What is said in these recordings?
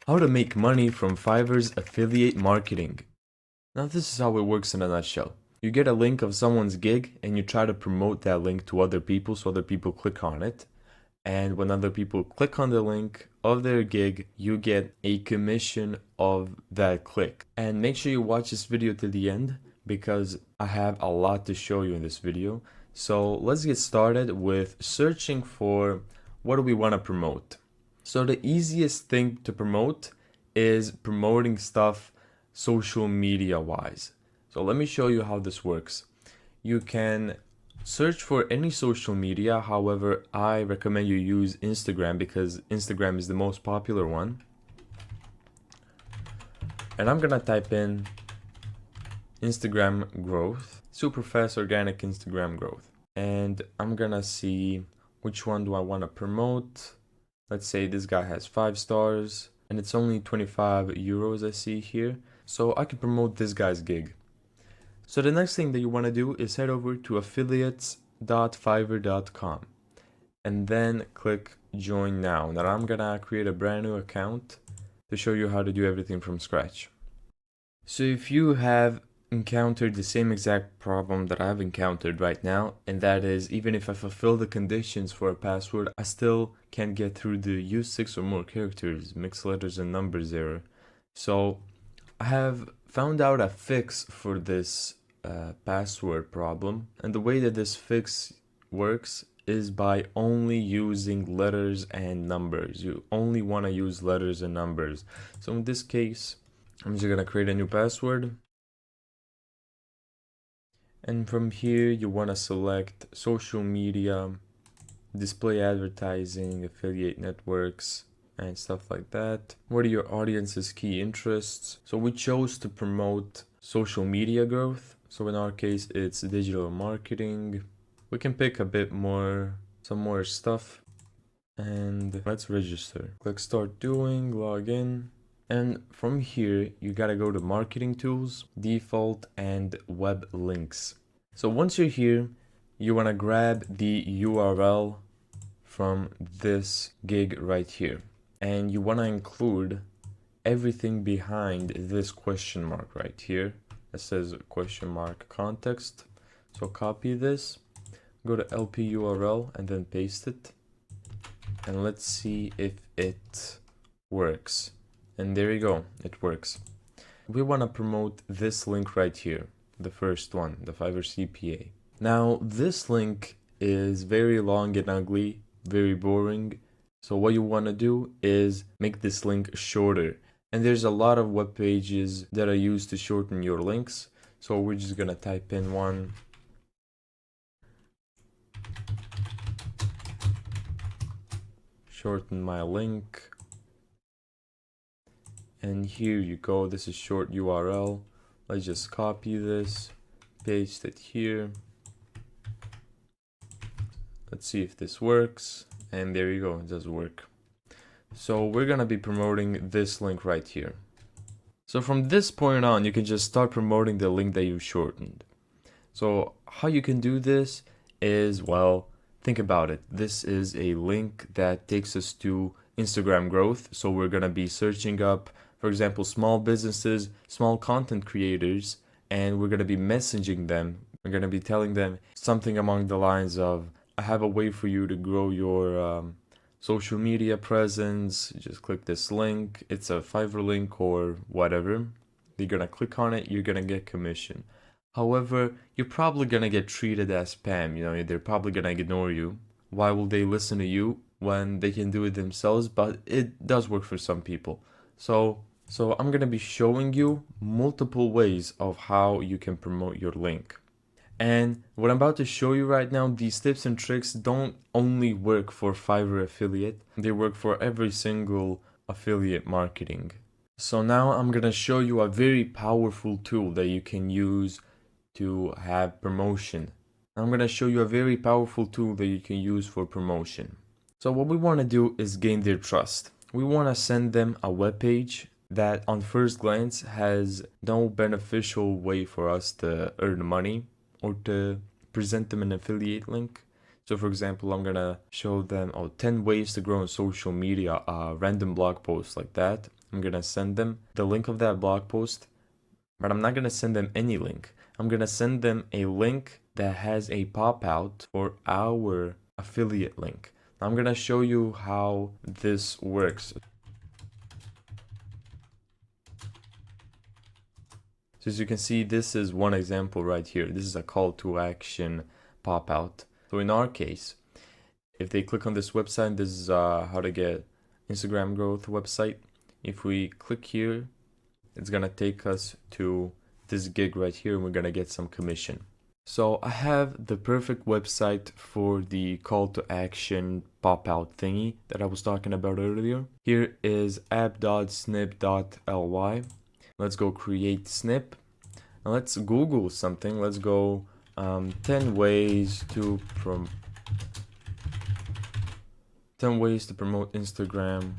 How to make money from Fiverr's affiliate marketing. Now this is how it works in a nutshell. You get a link of someone's gig and you try to promote that link to other people so other people click on it. And when other people click on the link of their gig, you get a commission of that click. And make sure you watch this video to the end because I have a lot to show you in this video. So let's get started with searching for what do we want to promote. So the easiest thing to promote is promoting stuff social media wise. So let me show you how this works. You can search for any social media. However, I recommend you use Instagram because Instagram is the most popular one. And I'm gonna type in Instagram growth, super fast organic Instagram growth. And I'm gonna see which one do I want to promote. Let's say this guy has 5 stars and it's only 25 euros I see here. So I can promote this guy's gig. So the next thing that you want to do is head over to affiliates.fiverr.com and then click join now. Now I'm gonna create a brand new account to show you how to do everything from scratch. So if you have encountered the same exact problem that I've encountered right now, and that is even if I fulfill the conditions for a password, I still can't get through the use 6 or more characters, mixed letters and numbers error. So I have found out a fix for this password problem, and the way that this fix works is by only using letters and numbers. You only want to use letters and numbers. So in this case, I'm just gonna create a new password. And from here, you want to select social media, display advertising, affiliate networks, and stuff like that. What are your audience's key interests? So we chose to promote social media growth. So in our case, it's digital marketing. We can pick a bit more, some more stuff. And let's register. Click start doing, log in. And from here, you gotta go to marketing tools, default, and web links. So once you're here, you wanna grab the URL from this gig right here. And you wanna include everything behind this question mark right here. It says question mark context. So copy this, go to LP URL and then paste it. And let's see if it works. And there you go, it works. We want to promote this link right here, the first one, the Fiverr CPA. Now, this link is very long and ugly, very boring. So what you want to do is make this link shorter. And there's a lot of web pages that are used to shorten your links. So we're just going to type in one. Shorten my link. And here you go, this is short URL. Let's just copy this, paste it here. Let's see if this works. And there you go, it does work. So we're gonna be promoting this link right here. So from this point on, you can just start promoting the link that you shortened. So how you can do this is, well, think about it. This is a link that takes us to Instagram growth. So we're gonna be searching up, for example, small businesses, small content creators, and we're going to be messaging them. We're going to be telling them something along the lines of, I have a way for you to grow your social media presence. Just click this link. It's a Fiverr link or whatever. You're going to click on it. You're going to get commission. However, you're probably going to get treated as spam. You know, they're probably going to ignore you. Why will they listen to you when they can do it themselves? But it does work for some people. So I'm going to be showing you multiple ways of how you can promote your link. And what I'm about to show you right now, these tips and tricks don't only work for Fiverr affiliate, they work for every single affiliate marketing. So now I'm going to show you a very powerful tool that you can use to have promotion. I'm going to show you a very powerful tool that you can use for promotion. So what we want to do is gain their trust. We want to send them a web page that on first glance has no beneficial way for us to earn money or to present them an affiliate link. So for example, I'm gonna show them 10 ways to grow on social media, a random blog post like that. I'm gonna send them the link of that blog post, but I'm not gonna send them any link. I'm gonna send them a link that has a pop out for our affiliate link. I'm gonna show you how this works. So as you can see, this is one example right here. This is a call to action pop out. So in our case, if they click on this website, this is how to get Instagram growth website. If we click here, it's gonna take us to this gig right here and we're gonna get some commission. So I have the perfect website for the call to action pop out thingy that I was talking about earlier. Here is app.snip.ly. Let's go create snip. Now let's Google something. Let's go 10 ways to promote Instagram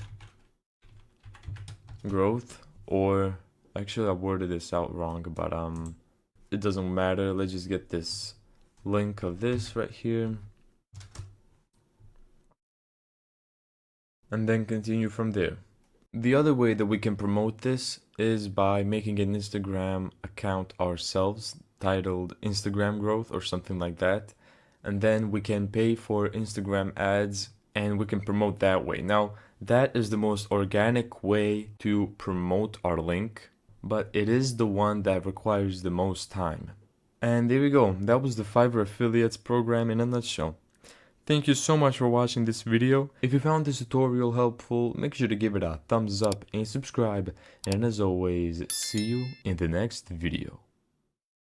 growth. Or actually I worded this out wrong, but it doesn't matter. Let's just get this link of this right here and then continue from there. The other way that we can promote this is by making an Instagram account ourselves titled Instagram growth or something like that, and then we can pay for Instagram ads and we can promote that way. Now that is the most organic way to promote our link, but it is the one that requires the most time. And there we go. That was the Fiverr affiliates program in a nutshell. Thank you so much for watching this video. If you found this tutorial helpful, make sure to give it a thumbs up and subscribe. And as always, see you in the next video.